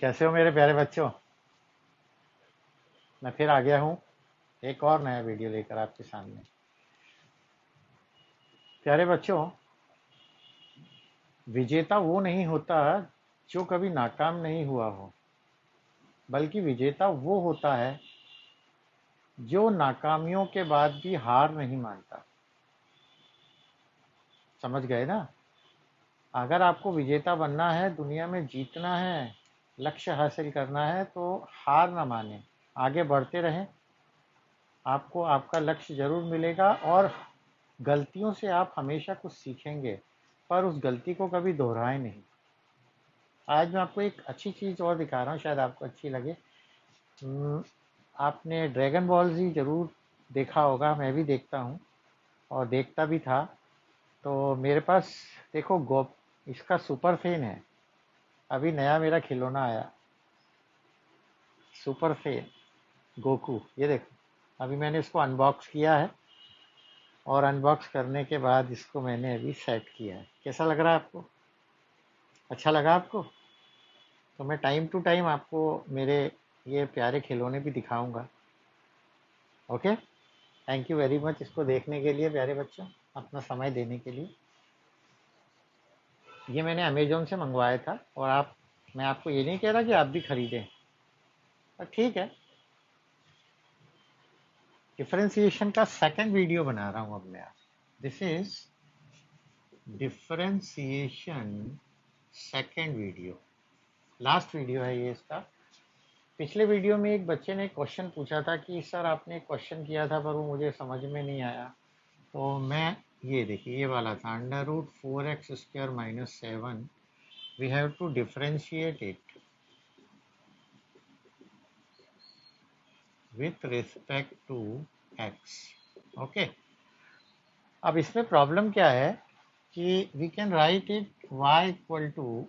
कैसे हो मेरे प्यारे बच्चों। मैं फिर आ गया हूँ एक और नया वीडियो लेकर आपके सामने। प्यारे बच्चों, विजेता वो नहीं होता जो कभी नाकाम नहीं हुआ हो, बल्कि विजेता वो होता है जो नाकामियों के बाद भी हार नहीं मानता। समझ गए ना? अगर आपको विजेता बनना है, दुनिया में जीतना है, लक्ष्य हासिल करना है, तो हार ना माने, आगे बढ़ते रहें। आपको आपका लक्ष्य जरूर मिलेगा और गलतियों से आप हमेशा कुछ सीखेंगे, पर उस गलती को कभी दोहराएं नहीं। आज मैं आपको एक अच्छी चीज़ और दिखा रहा हूँ, शायद आपको अच्छी लगे। आपने ड्रैगन बॉल जी जरूर देखा होगा, मैं भी देखता हूँ और देखता भी था। तो मेरे पास देखो इसका सुपर फैन है। अभी नया मेरा खिलौना आया, सुपर फैन गोकू। ये देखो, अभी मैंने इसको अनबॉक्स किया है और अनबॉक्स करने के बाद इसको मैंने अभी सेट किया है। कैसा लग रहा है आपको? अच्छा लगा आपको? तो मैं टाइम टू टाइम आपको मेरे ये प्यारे खिलौने भी दिखाऊंगा। Okay, thank you very much इसको देखने के लिए प्यारे बच्चों, अपना समय देने के लिए। ये मैंने अमेजोन से मंगवाया था और मैं आपको ये नहीं कह रहा कि आप भी खरीदें, पर ठीक है। डिफरेंशिएशन का सेकंड वीडियो बना रहा हूँ अब मैं। This is differentiation second video, last video है ये इसका। पिछले वीडियो में एक बच्चे ने क्वेश्चन पूछा था कि सर आपने क्वेश्चन किया था पर वो मुझे समझ में नहीं आया। तो मैं, ये देखिए, ये वाला था (4x² - 7). We have to differentiate it with respect to x। Okay, अब इसमें प्रॉब्लम क्या है कि we can write it y =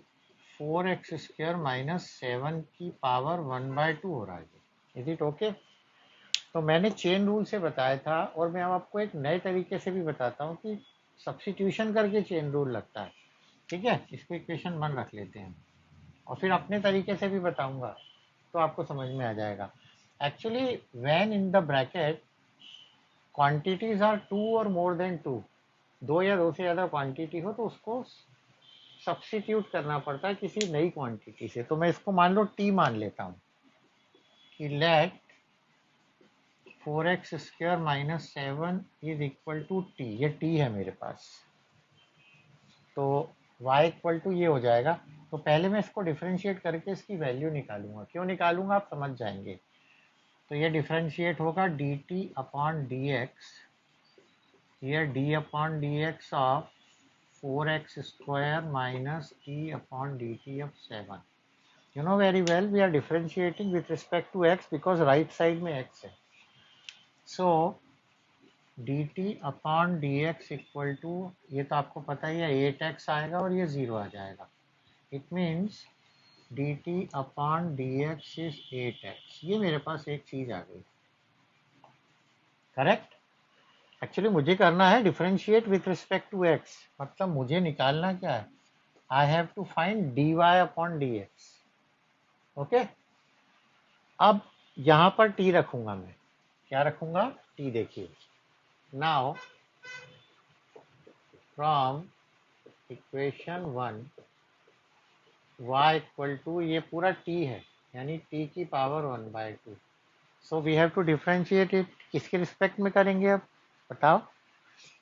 4x² - 7 की पावर 1/2 हो रहा है। Is it okay? तो मैंने चेन रूल से बताया था और मैं अब आपको एक नए तरीके से भी बताता हूँ कि सब्स्टिट्यूशन करके चेन रूल लगता है। ठीक है, इसको इक्वेशन 1 रख लेते हैं और फिर अपने तरीके से भी बताऊंगा तो आपको समझ में आ जाएगा। Actually when in the bracket quantities are 2 और मोर देन 2, दो या दो से ज़्यादा क्वांटिटी हो तो उसको सब्स्टिट्यूट करना पड़ता है किसी नई क्वांटिटी से। तो मैं इसको मान लो टी मान लेता हूँ कि let 4x² - 7 is equal to T. ये टी है मेरे पास, तो y ये हो जाएगा। तो पहले मैं इसको डिफरेंशिएट करके इसकी वैल्यू निकालूंगा। क्यों निकालूंगा आप समझ जाएंगे। तो ये डिफरेंशिएट होगा dt/dx, ये d/dx of 4x² - t/dt of 7। You know very well we are differentiating with respect to x because right side में x है। So dt/dx इक्वल टू, ये तो आपको पता ही है, 8x आएगा और ये 0 आ जाएगा। It means dt/dx is 8x। ये मेरे पास एक चीज आ गई, करेक्ट। एक्चुअली मुझे करना है differentiate with respect to x, मतलब मुझे निकालना क्या है, I have to find dy/dx। Okay, अब यहाँ पर t रखूंगा मैं। क्या रखूंगा? t। देखिए, now from equation 1 y equal to, ये पूरा t है यानी t की power 1/2। So we have to differentiate it. किसके रिस्पेक्ट में करेंगे अब बताओ?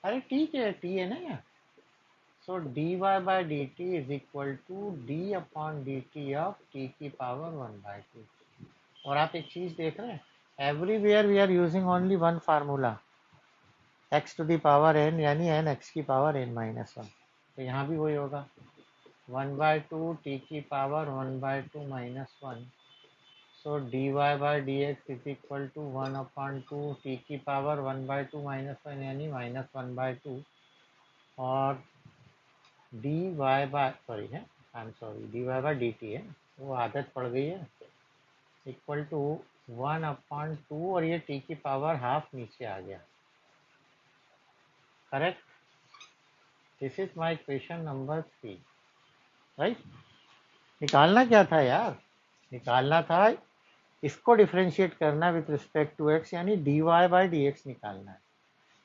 अरे t के, t है ना यहाँ। So dy/dt is equal to d/dt of t की पावर 1/2। और आप एक चीज देख रहे हैं, everywhere we are using only one formula, x to the power n यानी n x की पावर n-1। तो यहाँ भी वही होगा, 1/2 t की power 1/2 - 1। So dy/dx is equal to 1/2 t की पावर 1/2 - 1 यानी -1/2। और dy/dt है, वो आदत पड़ गई है, इक्वल टू 1/2 और ये t की पावर हाफ नीचे आ गया। Correct, this is my question number 3, right. निकालना क्या था यार, निकालना था, इसको डिफ्रेंशिएट करना विथ रिस्पेक्ट टू एक्स, यानी dy बाई डी एक्स निकालना है।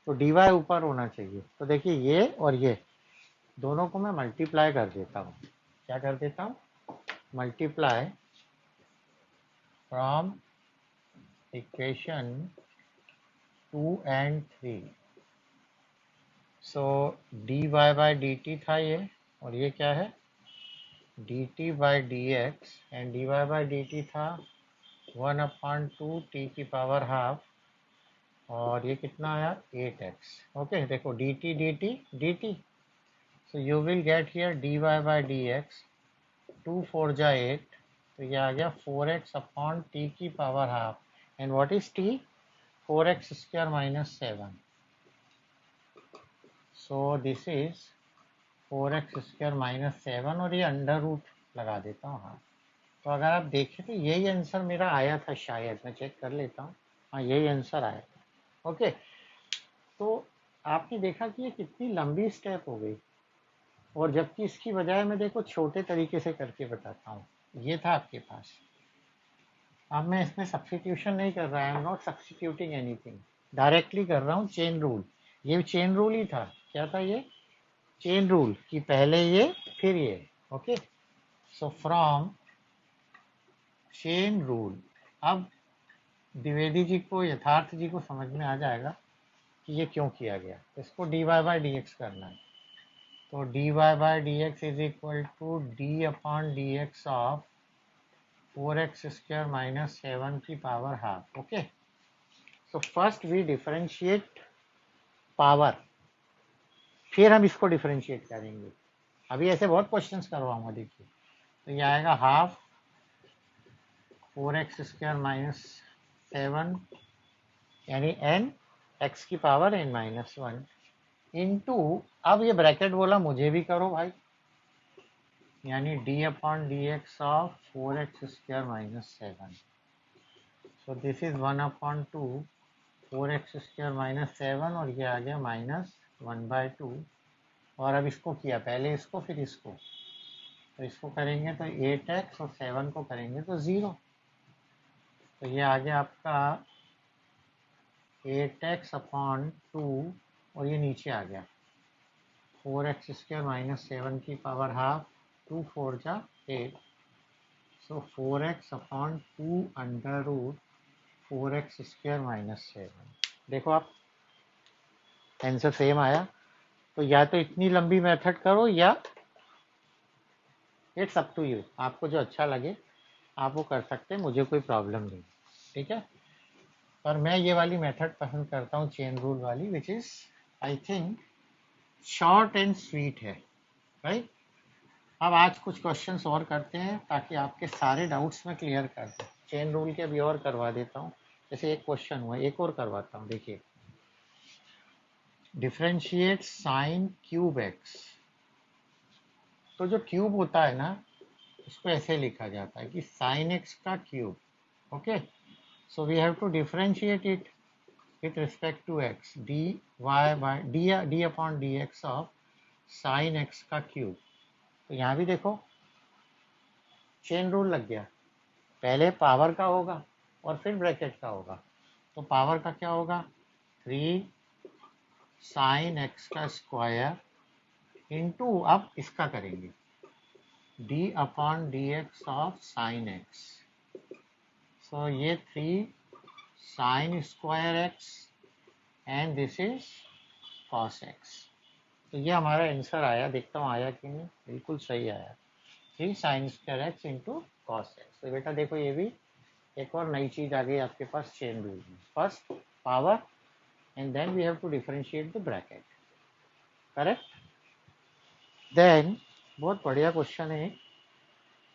तो dy ऊपर होना चाहिए। तो देखिए ये और ये दोनों को मैं मल्टीप्लाई कर देता हूँ। क्या कर देता हूँ? Multiply from equation 2 and 3। So dy by D T था ये, और ये क्या है? dt by D X, and dy by D T था 1/2 t की पावर हाफ, और ये कितना आया? 8x। ओके, देखो dt dt dt, so you will get here dy by D x, 2 4 जा 8, तो ये आ गया 4x अपॉन t की power half, and what is t? 4x square minus 7। So this is 4x square minus 7, और ये under root लगा देता हूँ। हाँ, तो अगर आप देखें तो यही आंसर मेरा आया था शायद, मैं चेक कर लेता हूँ। हाँ, यही आंसर आया था। ओके, तो आपने देखा कि ये कितनी लंबी स्टेप हो गई, और जबकि इसकी बजाय मैं देखो छोटे तरीके से करके बताता हूँ। ये था आपके पास, अब मैं इसमें सब्स्टिट्यूशन नहीं कर रहा, I am not substituting anything, directly कर रहा हूँ चेन रूल। ये चेन रूल ही था। क्या था ये? चेन रूल, कि पहले ये फिर ये। Okay, so from chain rule, अब द्विवेदी जी को, यथार्थ जी को समझ में आ जाएगा कि ये क्यों किया गया। इसको dy बाई डी एक्स करना है, तो dy by D X is equal to D upon D x of 4x square minus 7 की power half. Okay, so first we differentiate power, फिर हम इसको डिफरेंशिएट करेंगे। अभी ऐसे बहुत क्वेश्चंस करवाऊंगा, देखिए। तो ये आएगा हाफ 4x स्क्वायर माइनस 7, यानी n x की पावर n माइनस 1 इंटू, अब ये ब्रैकेट बोला मुझे भी करो भाई, यानी d upon D x of 4x square minus 7। So this is 1/2 4x square minus 7, और ये आ गया माइनस 1/2। और अब इसको किया, पहले इसको फिर इसको, तो इसको करेंगे तो 8x, और 7 को करेंगे तो 0। तो ये आ गया आपका 8x अपॉन 2, और ये नीचे आ गया 4x स्क्वायर माइनस 7 की पावर हाफ, 2 4 जा 8, so 4x upon 2 under root 4x square minus 7। देखो आप, आंसर सेम आया। तो या तो इतनी लंबी मेथड करो, या इट्स अप टू यू, आपको जो अच्छा लगे आप वो कर सकते हैं, मुझे कोई प्रॉब्लम नहीं। ठीक है, पर मैं ये वाली मेथड पसंद करता हूँ, चेन रूल वाली, which is I think short and sweet है। राइट, अब आज कुछ क्वेश्चंस और करते हैं ताकि आपके सारे डाउट्स में क्लियर कर दूँ। चेन रूल के अभी और करवा देता हूँ। जैसे एक क्वेश्चन हुआ, एक और करवाता हूँ। देखिए, डिफरेंशिएट साइन क्यूब एक्स। तो जो क्यूब होता है ना, उसको ऐसे लिखा जाता है कि साइन एक्स का cube. Okay, so we have to differentiate it with respect to x, dy by d upon dx of sin x का क्यूब। तो यहाँ भी देखो चेन रूल लग गया, पहले पावर का होगा और फिर ब्रैकेट का होगा। तो पावर का क्या होगा? 3 साइन एक्स का स्क्वायर इंटू, अब इसका करेंगे d upon D x of sine x. So ये 3 sine square x, and this is cos x. तो ये हमारा आंसर आया, देखता हूँ आया कि नहीं। बिल्कुल सही आया, 3 sine square x into cos x. तो बेटा देखो, ये भी एक और नई चीज आ गई आपके पास चेन रूल में। First power, and then we have to differentiate the bracket. Correct. Then बहुत बढ़िया क्वेश्चन है,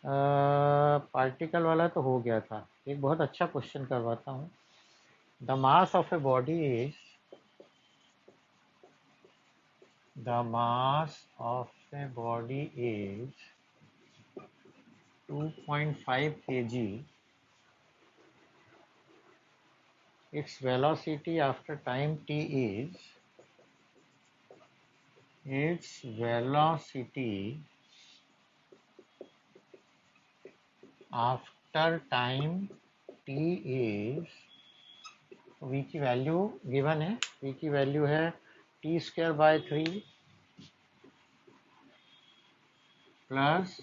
पार्टिकल वाला तो हो गया था। एक बहुत अच्छा क्वेश्चन करवाता हूँ। The mass of a body is, the mass of a body is 2.5 kg. Its velocity after time t is, its velocity after after time T is, v की वैल्यू गिवन है, v की value है T square by 3 plus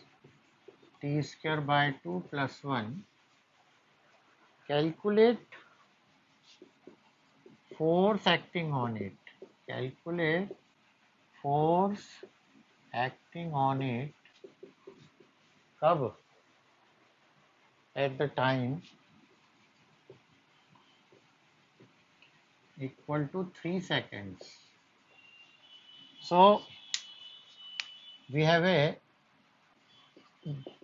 T square by 2 plus 1. Calculate force acting on it. Calculate force acting on it. कब? At the time equal to 3 seconds. So we have a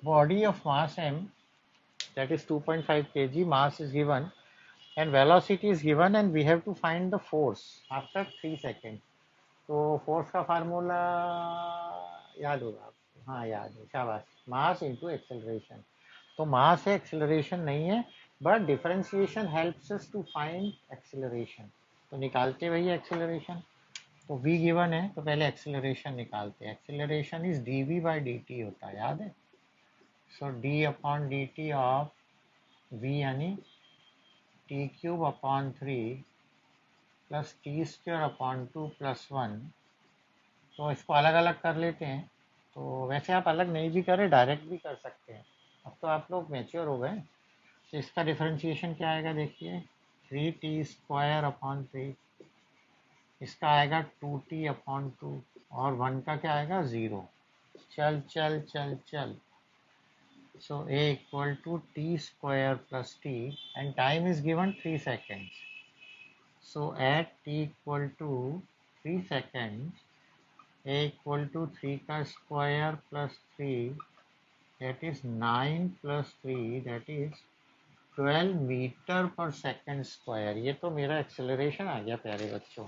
body of mass m, that is 2.5 kg. Mass is given and velocity is given, and we have to find the force after 3 seconds. तो force का formula याद होगा आपको? हाँ याद है, शाबाश. Mass into acceleration. तो मास है, एक्सेलरेशन नहीं है, but differentiation helps us to find acceleration. तो निकालते भैया एक्सेलरेशन. तो v गिवन है तो पहले एक्सेलरेशन निकालते हैं. Acceleration is dv by dt होता है, याद है? सो d upon dt of v यानी T cube upon 3 plus T square upon 2 plus 1. तो इसको अलग अलग कर लेते हैं. तो वैसे आप अलग नहीं भी करें, डायरेक्ट भी कर सकते हैं. अब तो आप लोग मैच्योर हो गए. तो इसका डिफरेंशिएशन क्या आएगा देखिए, 3t स्क्वायर अपॉन 3. इसका आएगा 2t अपॉन 2 और 1 का क्या आएगा 0. चल चल चल चल. So a equal to T square plus t and time is given 3 seconds. So at t equal to 3 seconds, a equal to 3 का square plus 3, that is 9 plus 3, that is 12 metre पर सेकेंड स्क्वायर. ये तो मेरा acceleration आ गया प्यारे बच्चों.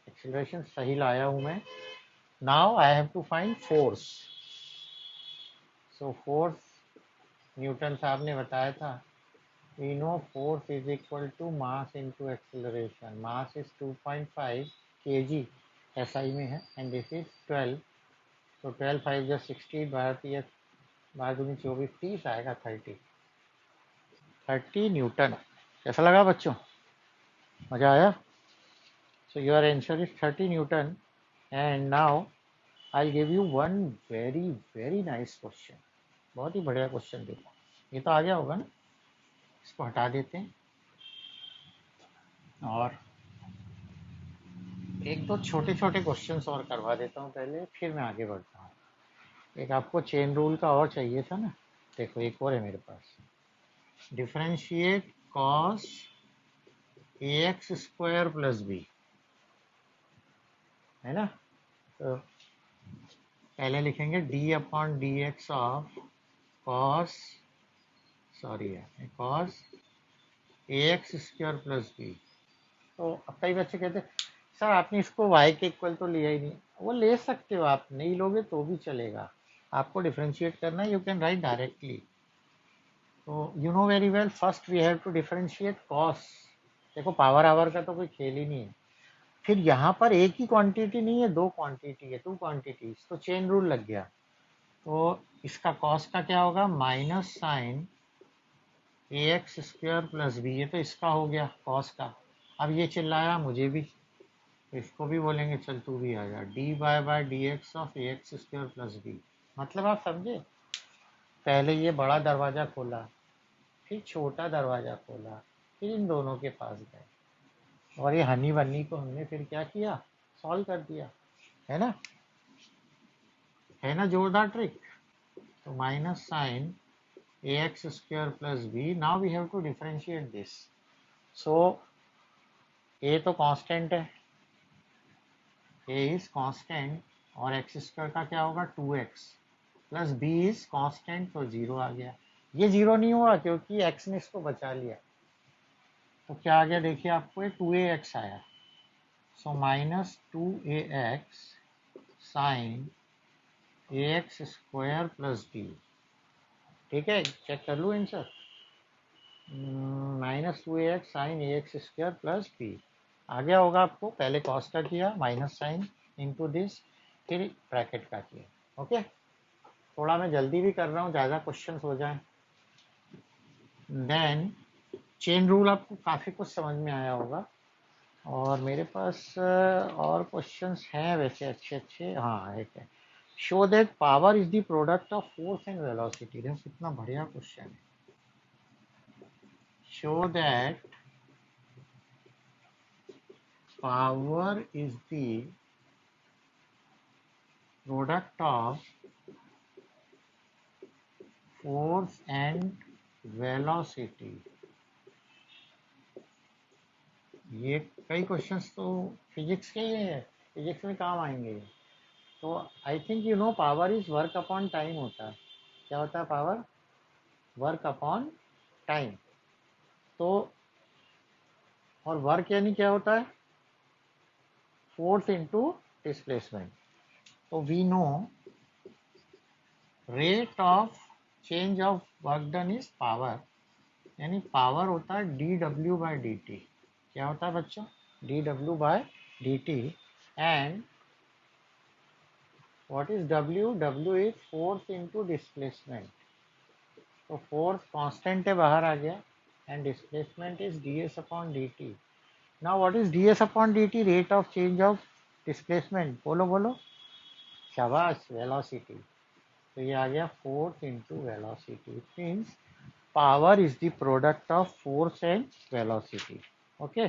Acceleration सही लाया हूँ मैं. Now I have to find force. So force Newton साहब ने बताया था. We know force is equal to mass into acceleration. Mass is 2.5 kg SI में है and this is 12. So 12 5 just 16 भारतीय 12×24 30 आएगा 30 न्यूटन. कैसा लगा बच्चों? मजा आया? So your answer is 30 Newton. And now I'll give you one very nice question. बहुत ही बढ़िया क्वेश्चन. देखो ये तो आ गया होगा ना. इसको हटा देते हैं और एक दो छोटे छोटे क्वेश्चंस और करवा देता हूँ पहले, फिर मैं आगे बढ़ता हूँ. एक आपको चेन रूल का और चाहिए था ना. देखो एक और है मेरे पास. Differentiate cos A x square plus B, है ना. तो पहले लिखेंगे D upon D x of cos, sorry है cos A x square plus B. तो अब कई बच्चे कहते हैं सर आपने इसको y के इक्वल तो लिया ही नहीं. वो ले सकते हो आप, नहीं लोगे तो भी चलेगा. आपको डिफरेंशिएट करना है, यू कैन राइट डायरेक्टली. तो you know very well, first we have to differentiate cos. देखो पावर आवर का तो कोई खेल ही नहीं है. फिर यहाँ पर एक ही क्वांटिटी नहीं है, दो क्वांटिटी है, टू क्वांटिटीज. तो चेन रूल लग गया. तो इसका कॉस का क्या होगा, minus sine a x square plus B. ये तो इसका हो गया कॉस का. अब ये चिल्लाया मुझे भी, इसको भी बोलेंगे चल तू भी आ जा. D by D x of A x square plus B. मतलब आप समझे, पहले ये बड़ा दरवाजा खोला, फिर छोटा दरवाजा खोला, फिर इन दोनों के पास गए और ये हनी बन्नी को हमने फिर क्या किया, सॉल्व कर दिया. है ना, है ना जोरदार ट्रिक. तो minus sine a x square plus b. Now we have to differentiate this. So a तो कांस्टेंट है, ए इज कांस्टेंट, और एक्स स्क्वायर का क्या होगा 2x plus B is constant, तो 0 आ गया. ये 0 नहीं हुआ क्योंकि x ने इसको बचा लिया. तो क्या आ गया देखिए आपको, 2ax आया. So minus 2ax sign a x square plus B. ठीक है, चेक कर लूँ answer. Minus 2ax sign a x square plus B आ गया होगा आपको. पहले कॉस का किया, माइनस साइन इनटू दिस, फिर ब्रैकेट का किया. ओके, थोड़ा मैं जल्दी भी कर रहा हूँ, ज़्यादा क्वेश्चंस हो जाएं. देन चेन रूल आपको काफ़ी कुछ समझ में आया होगा, और मेरे पास और क्वेश्चंस हैं वैसे अच्छे अच्छे। हाँ, एक है, show that power is the product of force and velocity. देखो कितना बढ़िया क्वेश्चन है। Show that power is the product of force and velocity. ये कई क्वेश्चंस तो फिजिक्स के ही है, फिजिक्स में काम आएंगे ये। तो आई think you no power is work upon time होता है। क्या होता है पावर? Work upon time. तो और वर्क यानी क्या होता है? Force into displacement. तो we know rate of change of work done is power, यानी पावर होता है D W by D T. क्या होता है बच्चों? D W by D T. And what is W? W is force into displacement. तो force constant है, बाहर आ गया, and displacement is D S upon D T. Now what is D S upon D T? Rate of change of displacement. बोलो बोलो, शाबाश, velocity. तो ये आ गया force into velocity. It means power is the product of force and velocity. Okay,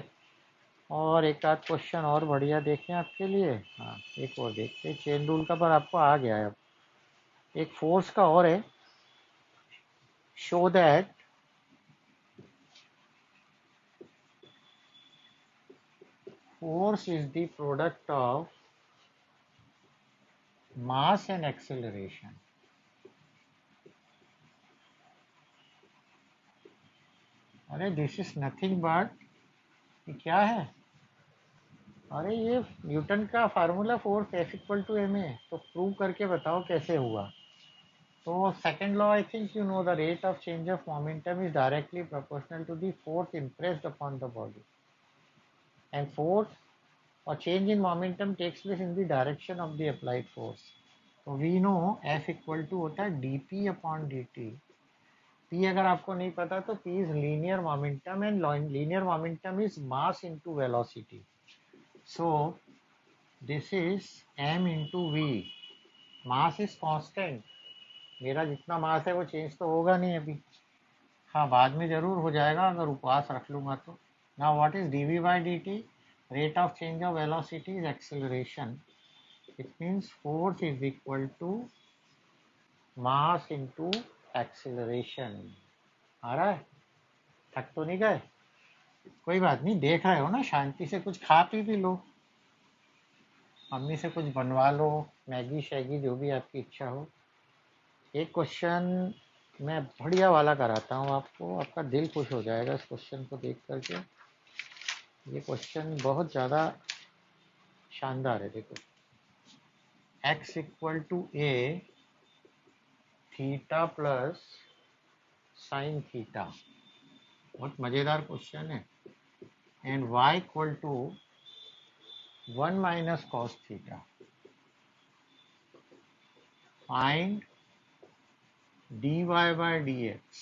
और एक आध question और बढ़िया देखें आपके लिए। हाँ, एक और देखते हैं, चेन रूल का पर आपको आ गया है अब। एक फोर्स का और है, show that force is the product of mass and acceleration. अरे दिस इज नथिंग बट, ये क्या है? अरे ये न्यूटन का formula, force F equal to M A. तो प्रूव करके बताओ कैसे हुआ। तो second law I think you know, the rate of change of momentum is directly proportional to the force impressed upon the body, and force or change in momentum takes place in the direction of the applied force. तो we know F equal to होता है dp upon dt। P अगर आपको नहीं पता तो P is linear momentum and linear momentum is mass into velocity. So this is m into v. Mass is constant. मेरा जितना मास है वो चेंज तो होगा नहीं अभी। हाँ, बाद में जरूर हो जाएगा अगर उपवास रख लूँगा तो। Now what is dv by dt? Rate of change of velocity is acceleration. It means force is equal to mass into acceleration. आ रहा है? थक तो नहीं गए? कोई बात नहीं, देख रहे हो ना, शांति से कुछ खा पी भी लो, मम्मी से कुछ बनवा लो, मैगी शैगी जो भी आपकी इच्छा हो। एक क्वेश्चन मैं बढ़िया वाला कराता हूँ आपको, आपका दिल खुश हो जाएगा इस क्वेश्चन को देख करके। ये क्वेश्चन बहुत ज़्यादा शानदार है। देखो, x equal to A theta plus sine theta, बहुत मज़ेदार क्वेश्चन है। And y equal to 1 minus cos theta. Find D Y by D X.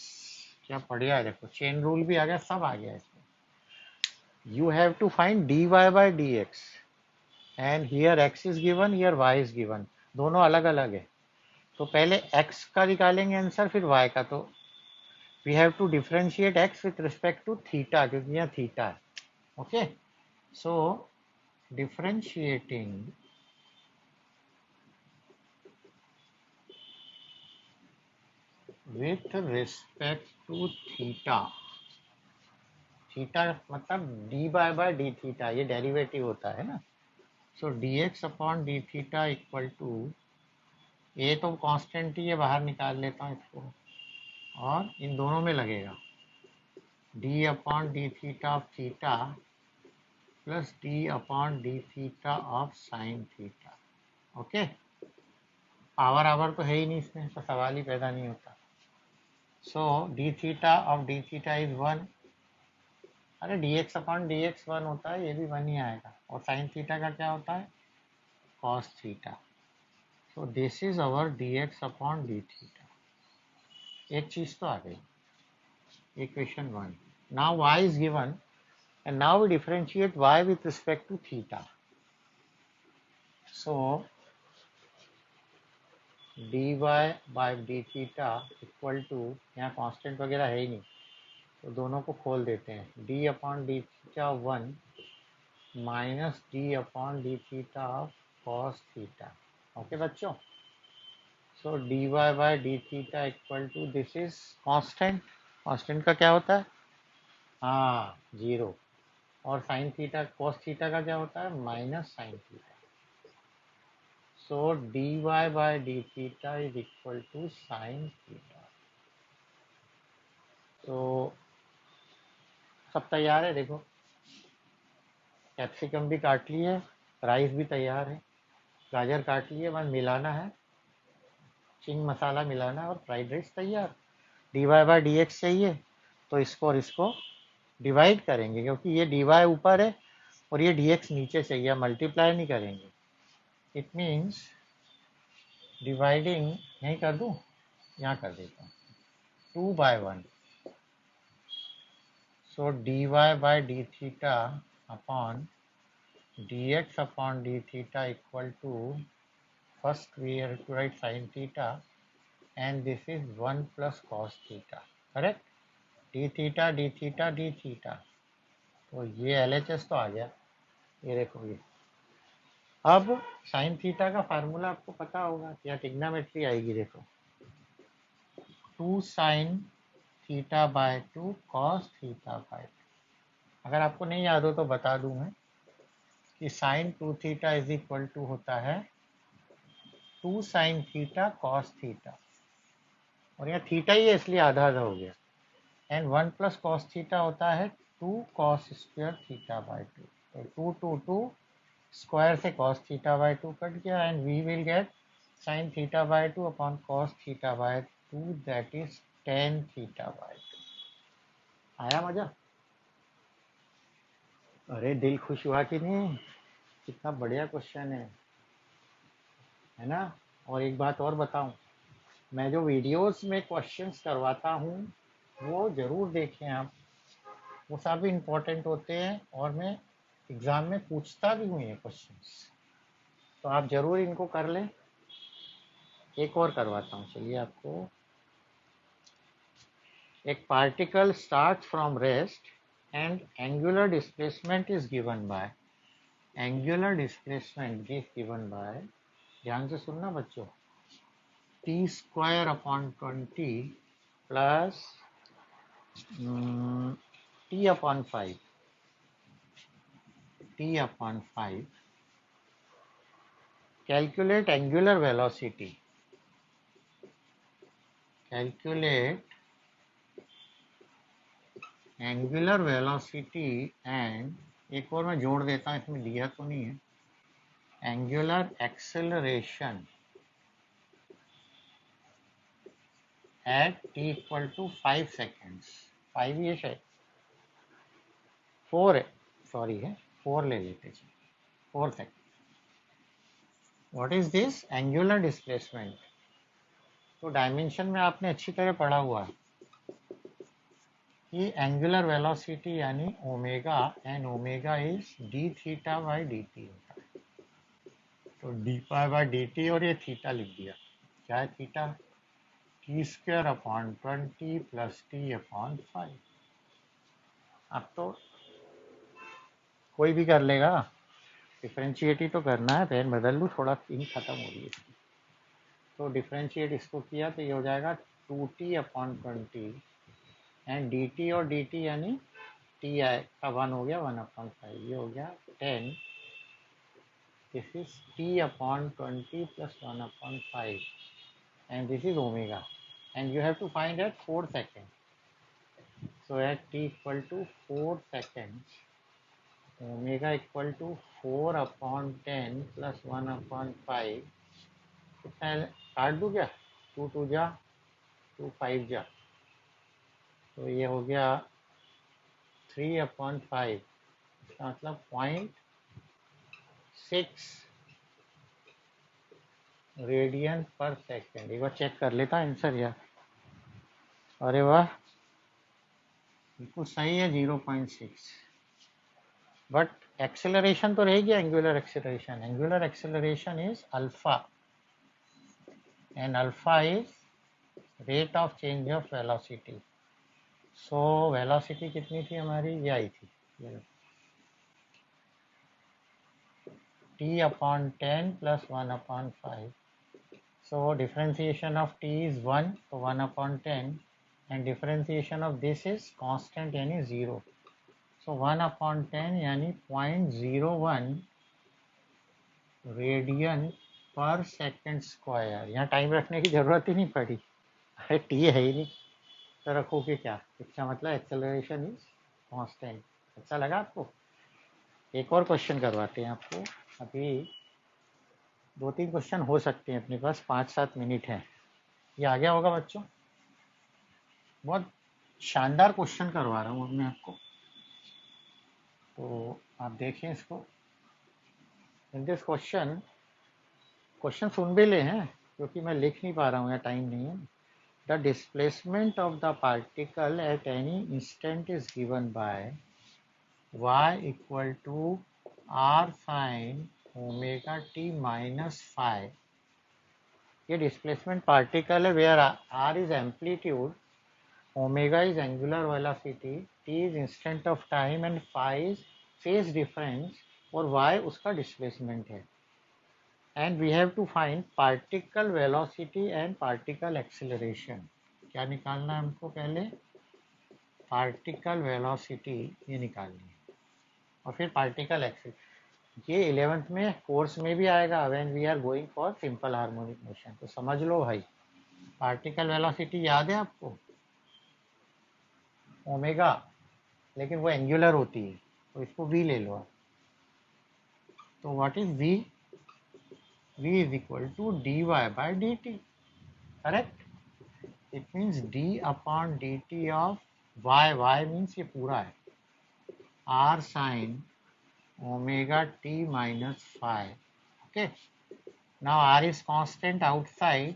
क्या बढ़िया है, देखो चेन रूल भी आ गया, सब आ गया इसमें। You have to find D Y by D X, and here X is given, here Y is given, दोनों अलग अलग है। तो पहले एक्स का निकालेंगे आंसर, फिर वाई का। तो we have to differentiate X with respect to theta, क्योंकि यहाँ थीटा है। Okay, so differentiating with respect to theta. Theta मतलब D by by D theta, ये डेरिवेटिव होता है ना। So D X upon D theta equal to, ये तो कांस्टेंट ही है, बाहर निकाल लेता हूँ इसको, और इन दोनों में लगेगा D upon D theta of theta plus D upon D theta of sine theta. Okay, power over तो है ही नहीं इसमें, तो सवाल ही पैदा नहीं होता। So D theta of D theta is 1। अरे D X upon D X 1 होता है, ये भी 1 ही आएगा। और साइन थीटा का क्या होता है? cos theta. So this is our dx upon d theta. एक चीज तो आ गई। equation 1. Now y is given, and now we differentiate y with respect to theta. So dy by d theta equal to, यहाँ constant वगैरह है ही नहीं तो दोनों को खोल देते हैं, d upon D theta 1 minus d upon D theta cos theta. Okay बच्चों, so dy by D theta equal to, this is constant. Constant का क्या होता है? हाँ, 0. और साइन थीटा कॉस थीटा का क्या होता है? Minus sine theta. So dy by D theta is equal to sine theta. तो सब तैयार है, देखो कैप्सिकम भी काट ली है, राइस भी तैयार है, गाजर काट लिए, बस मिलाना है, चिंग मसाला मिलाना है और फ्राइड राइस तैयार. dy बाय डी एक्स चाहिए तो इसको और इसको डिवाइड करेंगे, क्योंकि ये dy ऊपर है और ये dx नीचे चाहिए, मल्टीप्लाई नहीं करेंगे. इट मीन्स डिवाइडिंग, यहीं कर दूँ, यहाँ कर देता हूँ, 2/1. So dy by D theta upon dx upon D theta equal to, first we have to write sin theta and this is 1 plus cos theta, correct? d theta d theta d theta. तो ये LHS तो आ गया, ये देखो ये. अब sin theta का formula आपको पता होगा, या टिग्नामेट्री आएगी, देखो 2 sin theta by 2 cos theta by 2. अगर आपको नहीं याद हो तो बता दूं मैं कि sin 2 theta is equal to होता है 2 sin थीटा cos थीटा, और यहाँ थीटा ही है इसलिए आधा आधा हो गया. एंड 1 प्लस कॉस थीटा होता है 2 कॉस स्क्वायर थीटा बाय 2. तो 2 स्क्वायर से कॉस थीटा बाय 2 कट गया, and we will get sine theta by 2 upon cos theta by 2, that is tan theta by 2. आया मजा? अरे दिल खुश हुआ कि नहीं? कितना बढ़िया क्वेश्चन है ना? और एक बात और बताऊं, मैं जो वीडियोस में क्वेश्चंस करवाता हूँ वो ज़रूर देखें आप, वो सभी इम्पोर्टेंट होते हैं और मैं एग्ज़ाम में पूछता भी हूँ ये क्वेश्चंस, तो आप ज़रूर इनको कर लें. एक और करवाता हूँ, चलिए आपको. एक particle start from rest and angular displacement is given bye, angular displacement is given bye, ध्यान से सुनना बच्चों, T square upon 20 plus T upon 5, T upon 5. Calculate angular velocity. Calculate angular velocity and एक और मैं जोड़ देता हूँ, इसमें दिया तो नहीं है, angular acceleration at t equal to 5 seconds. 5 ये शायद 4 है, सॉरी है 4 ले लेते हैं, 4 seconds. What is this? Angular displacement. तो डायमेंशन में आपने अच्छी तरह पढ़ा हुआ है कि एंगुलर वेलोसिटी यानी omega, and omega is D theta by D T होता है. तो D pi by D T, और ये थीटा लिख दिया, क्या है theta? T square upon 20 plus T upon 5. अब तो कोई भी कर लेगा, डिफ्रेंशिएट ही तो करना है. पेन बदल लूँ थोड़ा, इंक खत्म हो रही है इसकी. तो डिफ्रेंशिएट इसको किया तो ये हो जाएगा 2t upon 20, and D T और डी टी यानी टी आई का 1 हो गया 1/5, ये हो गया 10. This is t upon 20 plus 1/5, and this is omega, and you have to find at 4 seconds. So at t equal to 4 seconds, omega equal to 4 upon 10 plus 1/5. कितना काट दूँ क्या? 2 2 जा, 2 5 जा, तो ये हो गया 3/5. इसका मतलब 0.6 रेडियन पर सेकेंड. एक बार चेक कर लेता आंसर यार. अरे वाह, बिल्कुल सही है 0.6, बट एक्सेलरेशन तो रहेगी angular acceleration. Angular acceleration is alpha and alpha is rate of change of velocity. So velocity कितनी थी हमारी, ये आई थी, t upon 10 plus 1 upon 5. So differentiation of t is 1, so 1 upon 10, and differentiation of this is constant यानी 0. So 1 upon 10 यानी 0.01 radian पर second square. यहाँ time रखने की जरूरत ही नहीं पड़ी, अरे टी है ही नहीं तो रखोगे क्या. इसका मतलब एक्सेलरेशन इज कांस्टेंट. अच्छा लगा आपको. एक और क्वेश्चन करवाते हैं आपको. अभी 2-3 क्वेश्चन हो सकते हैं अपने पास, 5-7 मिनट हैं. ये आ गया होगा बच्चों. बहुत शानदार क्वेश्चन करवा रहा हूँ मैं आपको, तो आप देखें इसको. इन दिस क्वेश्चन सुन भी ले हैं, क्योंकि मैं लिख नहीं पा रहा हूँ या टाइम नहीं है. The displacement of the particle at any instant is given by y equal to r sine omega T minus five. ये डिस्प्लेसमेंट पार्टिकल है where r is amplitude, omega is angular velocity, t is instant of time and phi is phase difference और y उसका displacement है. And we have to find particle velocity and particle acceleration. क्या निकालना है हमको, पहले particle velocity ये निकालनी है और फिर particle acceleration. ये 11th में कोर्स में भी आएगा when we are going for simple harmonic motion. तो समझ लो भाई. particle velocity याद है आपको, ओमेगा, लेकिन वो एंगुलर होती है, तो इसको v ले लो. तो what is v? v is equal to dy by dt. Correct. It means d upon dt of y means ये पूरा है r sine omega t minus five. Okay. Now r is constant outside,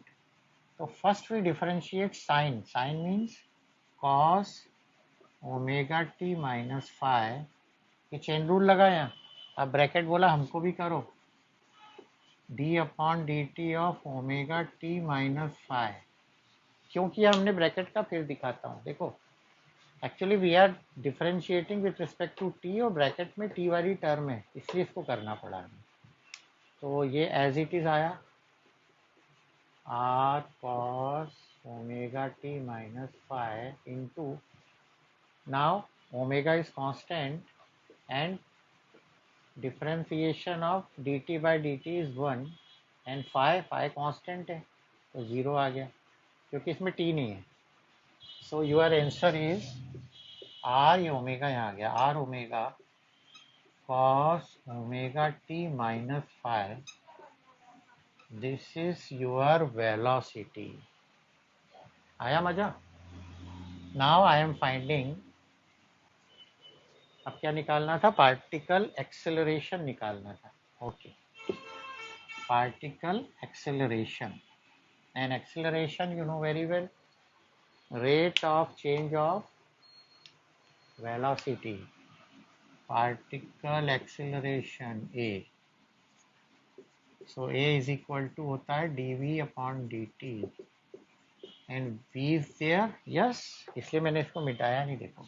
तो first we differentiate sine. Sine means cos omega t minus five. ये chain rule लगाया, अब bracket बोला हमको भी करो, d upon D T of omega T minus five. क्यों किया हमने ब्रैकेट का, फिर दिखाता हूँ. देखो actually we are differentiating with respect to T और ब्रैकेट में टी वाली टर्म है, इसलिए इसको करना पड़ा हमें. तो ये एज इट इज आया r cos omega T minus five into, now omega is constant and differentiation of dt by dt is 1 एंड फाइव कांस्टेंट है, तो 0 आ गया क्योंकि इसमें t नहीं है. So your answer is r, ये ओमेगा यहाँ आ गया, r omega cos omega t minus five. This is your velocity. आया मजा. नाउ आई एम फाइंडिंग, अब क्या निकालना था, पार्टिकल एक्सेलरेशन निकालना था. Okay, particle acceleration. And acceleration you know very well, rate of change of velocity. Particle acceleration a. So a is equal to होता है dv upon dt and v is there. Yes, इसलिए मैंने इसको मिटाया नहीं. देखो,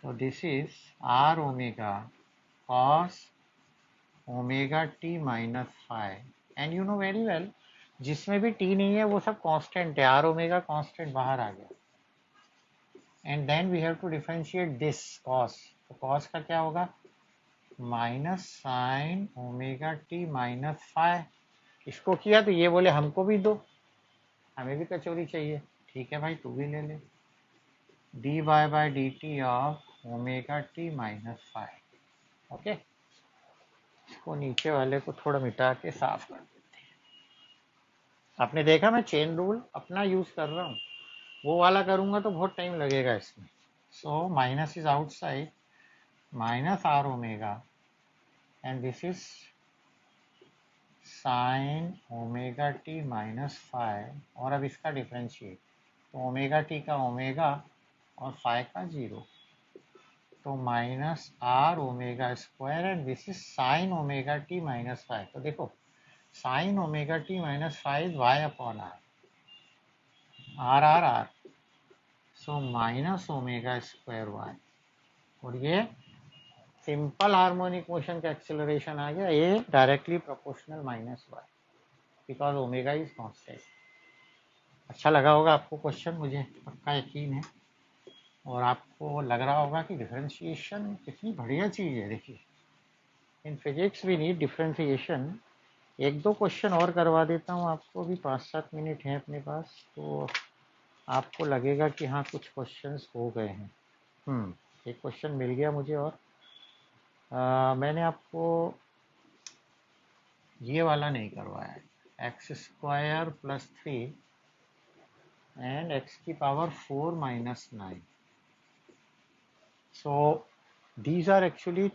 तो this is r omega cos omega t minus five. And you know very well, जिसमें भी t नहीं है वो सब कांस्टेंट है. r ओमेगा कांस्टेंट बाहर आ गया. And then we have to differentiate this cos. तो cos का क्या होगा, minus sine omega t minus five. इसको किया तो ये बोले हमको भी दो, हमें भी कचौरी चाहिए. ठीक है भाई, तू भी ले ले. dy by dt of omega t minus five. Okay, इसको नीचे वाले को थोड़ा मिटा के साफ कर देते हैं. आपने देखा मैं चेन रूल अपना यूज कर रहा हूँ, वो वाला करूंगा तो बहुत टाइम लगेगा इसमें. So minus is outside, minus R omega and this is sine omega T minus five. और अब इसका डिफरेंशिएट, तो ओमेगा टी का ओमेगा और फाई का 0, तो minus R omega square and this is sine omega T minus phi. तो देखो sine omega T minus phi Y upon R, R R R, so minus omega square Y, और ये simple harmonic motion का acceleration आ गया, ये directly proportional minus why because omega is constant. अच्छा लगा होगा आपको क्वेश्चन, मुझे पक्का यकीन है, और आपको लग रहा होगा कि डिफरेंशिएशन कितनी बढ़िया चीज़ है। देखिए in physics we need differentiation. एक दो क्वेश्चन और करवा देता हूँ आपको, भी 5-7 मिनट हैं अपने पास, तो आपको लगेगा कि हाँ कुछ क्वेश्चंस हो गए हैं। एक क्वेश्चन मिल गया मुझे, और मैंने आपको ये वाला नहीं करवाया है, X square plus 3 and X की power 4 minus 9। So these are actually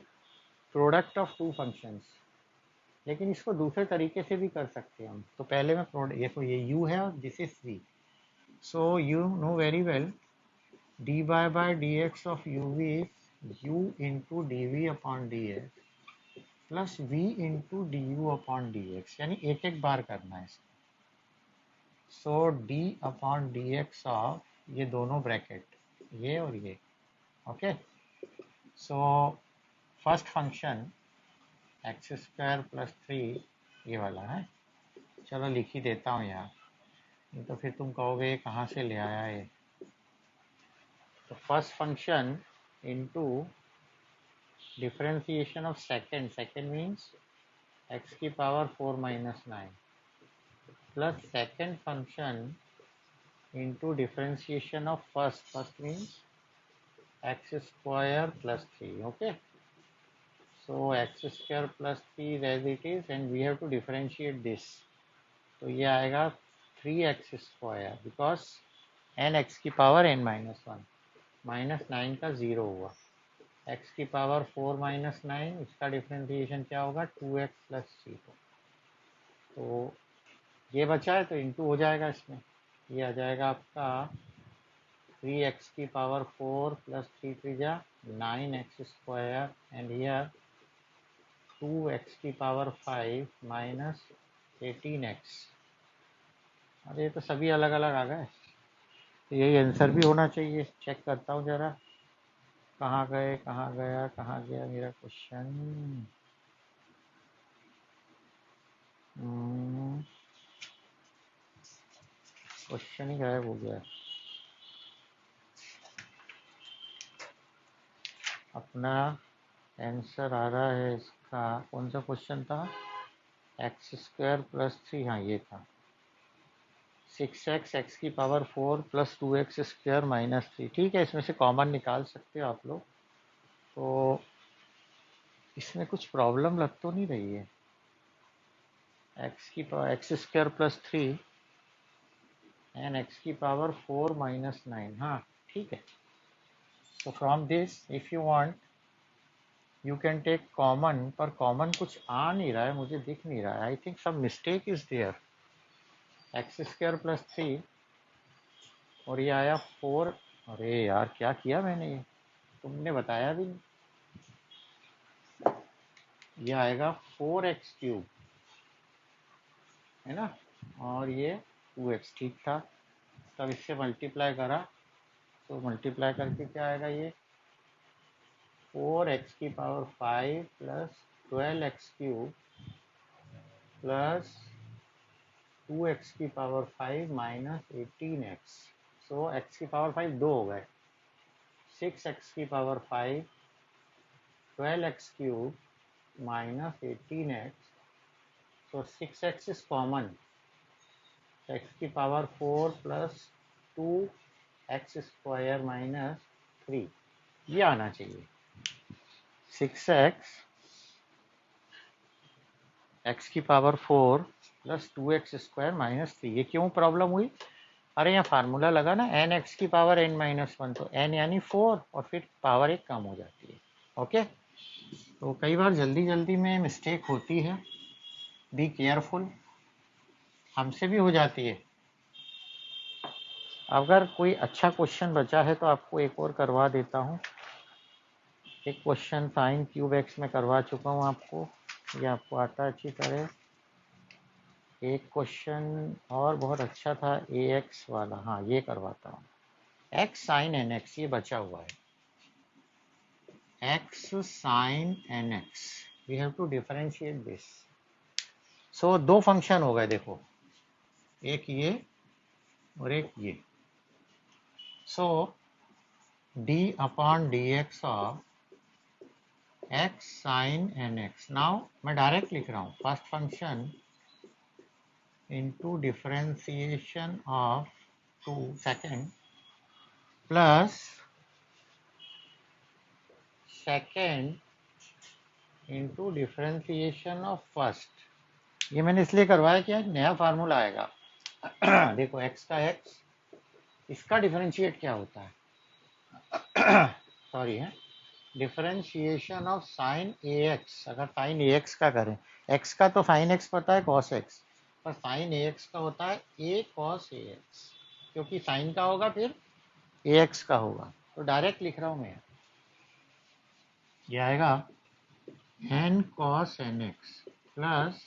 product of two functions, लेकिन इसको दूसरे तरीके से भी कर सकते हैं हम। तो पहले मैं देखो ये u है और this is v, so you know very well dy by dx of uv is u into dv upon dx plus v into du upon dx, यानी एक एक बार करना है इसको। सो d अपॉन dx ऑफ ये दोनों ब्रैकेट, ये और ये, okay. So first function x square plus 3 ये वाला है, चलो लिख ही देता हूँ यार, नहीं तो फिर तुम कहोगे ये कहाँ से ले आया ये। तो first function into differentiation of second means X की power 4 minus 9 plus second function into differentiation of first means X square plus 3, okay. So X square plus 3 as it is and we have to differentiate this, तो ये आएगा 3x square because N X की power n minus 1, minus 9 का 0 हुआ, x की power 4 minus 9, इसका differentiation क्या होगा 2x प्लस 3। तो ये बचा है तो इंटू हो जाएगा इसमें, ये आ जाएगा आपका 3x की पावर 4 प्लस 3 त्रिज्या 9x square and here 2x की पावर 5 माइनस 18x। अरे तो सभी अलग अलग आ गए, तो यही आंसर भी होना चाहिए। चेक करता हूँ जरा, कहाँ गए, कहाँ गया, कहाँ गया मेरा क्वेश्चन। क्वेश्चन ही गायब हो गया। अपना आंसर आ रहा है इसका, कौन सा क्वेश्चन था, एक्स स्क्वायर प्लस 3, हाँ ये था 6x एक्स की power 4 plus 2x square minus 3। ठीक है, इसमें से कॉमन निकाल सकते हो आप लोग, तो इसमें कुछ प्रॉब्लम लग तो नहीं रही है। एक्स की power X square plus 3 and X की पावर 4 माइनस 9, हाँ ठीक है। तो from this if you want you can take common, पर कॉमन कुछ आ नहीं रहा है, मुझे दिख नहीं रहा है, I think some mistake is there. X square plus 3 और ये आया 4, अरे यार क्या किया मैंने, ये तुमने बताया भी नहीं। ये आएगा 4x क्यूब, है ना, और ये 2x, ठीक था। तब इससे मल्टीप्लाई करा, तो मल्टीप्लाई करके क्या आएगा, ये 4x की power 5 plus 12x cube plus 2x की पावर 5 माइनस 18x। सो x की पावर 5 दो हो गए, 6x की power 5 12x cube minus 18x, so 6x is common, so x की power 4 plus 2x square minus 3, ये आना चाहिए। 6x x की power 4 plus 2x square minus 3, ये क्यों प्रॉब्लम हुई, अरे यहाँ फार्मूला लगा ना एन एक्स की पावर n माइनस 1, तो n यानी 4 और फिर पावर एक कम हो जाती है, ओके। तो कई बार जल्दी जल्दी में मिस्टेक होती है, बी केयरफुल, हमसे भी हो जाती है। अगर कोई अच्छा क्वेश्चन बचा है तो आपको एक और करवा देता हूँ। एक क्वेश्चन साइन क्यूब एक्स में करवा चुका हूँ आपको, ये आपको आता है अच्छी तरह। एक क्वेश्चन और बहुत अच्छा था ए एक्स वाला, हाँ ये करवाता हूँ। एक्स साइन एन एक्स ये बचा हुआ है, X sine N X, we have to differentiate this. So दो फंक्शन हो गए देखो, एक ये और एक ये। So D upon D x of X sine N X, now मैं डायरेक्ट लिख रहा हूँ, first function into differentiation of 2 second plus second into differentiation of first। ये मैंने इसलिए करवाया कि एक नया फार्मूला आएगा। देखो x का x, इसका डिफरेंशिएट क्या होता है? सॉरी है, differentiation of sine a x. अगर साइन ए एक्स का करें, x का तो साइन x पता है cos x, पर साइन ए एक्स का होता है a cos ए एक्स, क्योंकि साइन का होगा फिर ए एक्स का होगा। तो डायरेक्ट लिख रहा हूं मैं, ये आएगा N cos N X plus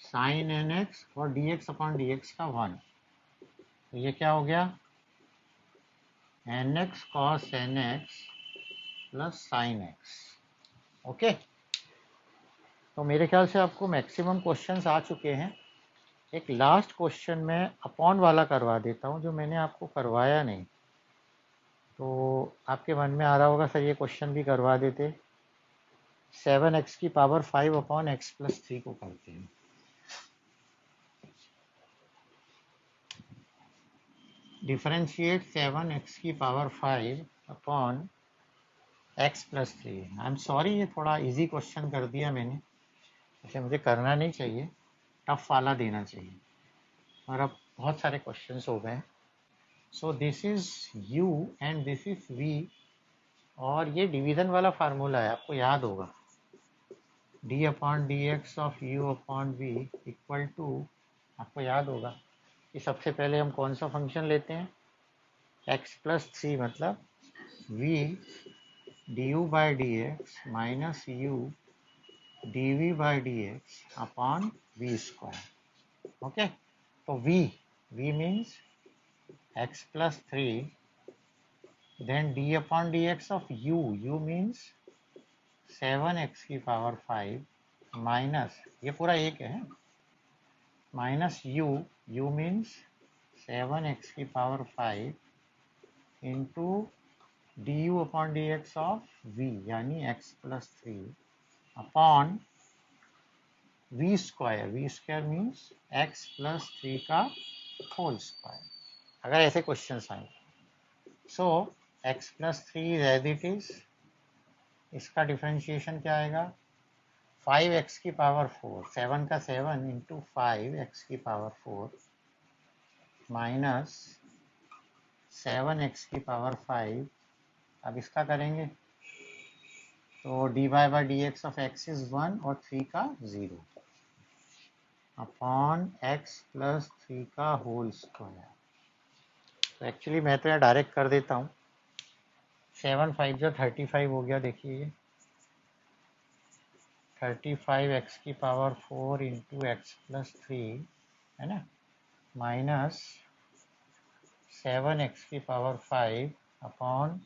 sine N X और D X upon D X का 1। तो ये क्या हो गया, N X cos N X plus sine X. Okay, तो मेरे ख्याल से आपको मैक्सिमम क्वेश्चंस आ चुके हैं। एक लास्ट क्वेश्चन में अपॉन वाला करवा देता हूँ, जो मैंने आपको करवाया नहीं। तो आपके मन में आ रहा होगा सर ये क्वेश्चन भी करवा देते। 7x की पावर 5 अपॉन एक्स प्लस 3 को करते हैं। डिफरेंशिएट 7x की power 5 upon X plus 3। I am sorry, ये थोड़ा इजी क्वेश्चन कर दिया मैंने, ऐसे मुझे करना नहीं चाहिए, टफ वाला देना चाहिए, और अब बहुत सारे क्वेश्चंस हो गए। So this is u and this is v, और ये डिवीजन वाला फार्मूला है, आपको याद होगा, d upon D x of u upon v equal to, आपको याद होगा कि सबसे पहले हम कौन सा फंक्शन लेते हैं, x प्लस 3 मतलब v du by D X minus u dv by D X upon V square. Okay, तो v means x plus 3, then d upon D x of u means 7x की power 5 minus, ये पूरा एक है, minus u means 7x की power 5 into du upon D x of v यानी x plus 3 upon V square means x plus 3 का whole square, अगर ऐसे क्वेश्चन आए। So x plus 3 as it is, इसका डिफरेंशिएशन क्या आएगा, 5x की पावर 4, 7 का 7 इंटू 5x की पावर 4 माइनस 7x की पावर 5। अब इसका करेंगे तो D Y by D x of X is 1 और 3 का 0 अपॉन x प्लस 3 का होल स्क्वायर। तो एक्चुअली मैं तो यहाँ डायरेक्ट कर देता हूँ, 7 5 जो 35 हो गया, देखिए ये 35x की पावर 4 इंटू एक्स प्लस 3 है ना, माइनस 7x की पावर 5 अपॉन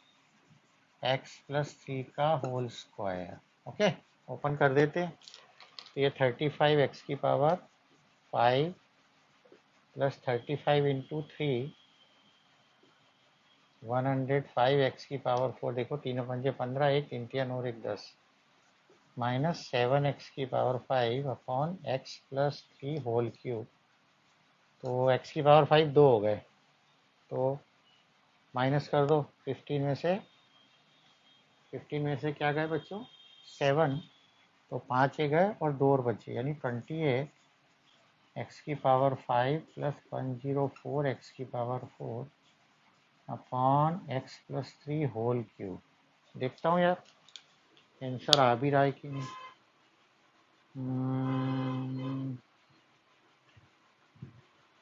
एक्स प्लस 3 का होल स्क्वायर। ओके, ओपन कर देते हैं, तो ये 35x की पावर 5 प्लस 35 इंटू 3 105x की पावर 4, देखो 3 पंजे 15, एक 3 3 और एक 10, माइनस 7x की power 5 upon X plus 3 whole cube. तो x की पावर 5 दो हो गए, तो माइनस कर दो 15 में से क्या गए बच्चों, 7, तो 5 ये गए और 2 और बचे, यानी 28 x की पावर 5 प्लस 104 x की power 4 upon X plus 3 whole cube. देखता हूँ यार आंसर आ भी रहा है कि नहीं।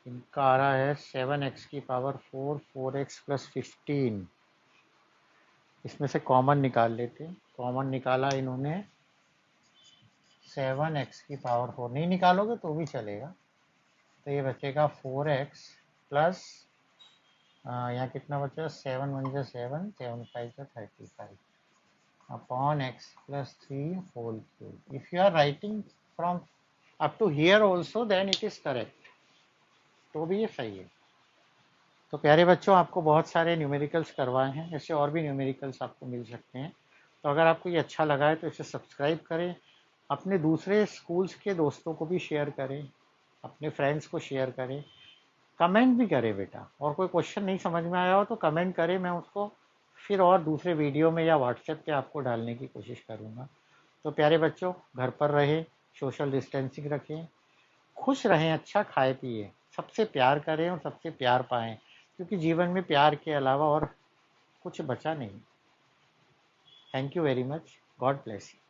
इनका आ रहा है 7x की पावर 4, 4x प्लस 15। इसमें से कॉमन निकाल लेते हैं। कॉमन निकाला इन्होंने 7x की पावर 4, नहीं निकालोगे तो भी चलेगा। तो ये बचेगा 4x प्लस यहाँ कितना बचा, 7 1 जा 7, 7 5 जा 35 upon x plus 3 whole cube. If you are writing from up to here also, then it is correct. तो भी ये सही है। तो प्यारे बच्चों, आपको बहुत सारे न्यूमेरिकल्स करवाए हैं, ऐसे और भी न्यूमेरिकल्स आपको मिल सकते हैं। तो अगर आपको ये अच्छा लगा है तो इसे सब्सक्राइब करें, अपने दूसरे स्कूल्स के दोस्तों को भी शेयर करें, अपने फ्रेंड्स को शेयर करें, कमेंट भी करें बेटा। और कोई क्वेश्चन नहीं समझ में आया हो तो कमेंट करें, मैं उसको फिर और दूसरे वीडियो में या व्हाट्सएप पे आपको डालने की कोशिश करूँगा। तो प्यारे बच्चों, घर पर रहें, सोशल डिस्टेंसिंग रखें, खुश रहें, अच्छा खाए पिए, सबसे प्यार करें और सबसे प्यार पाएं, क्योंकि जीवन में प्यार के अलावा और कुछ बचा नहीं। Thank you very much. God bless you.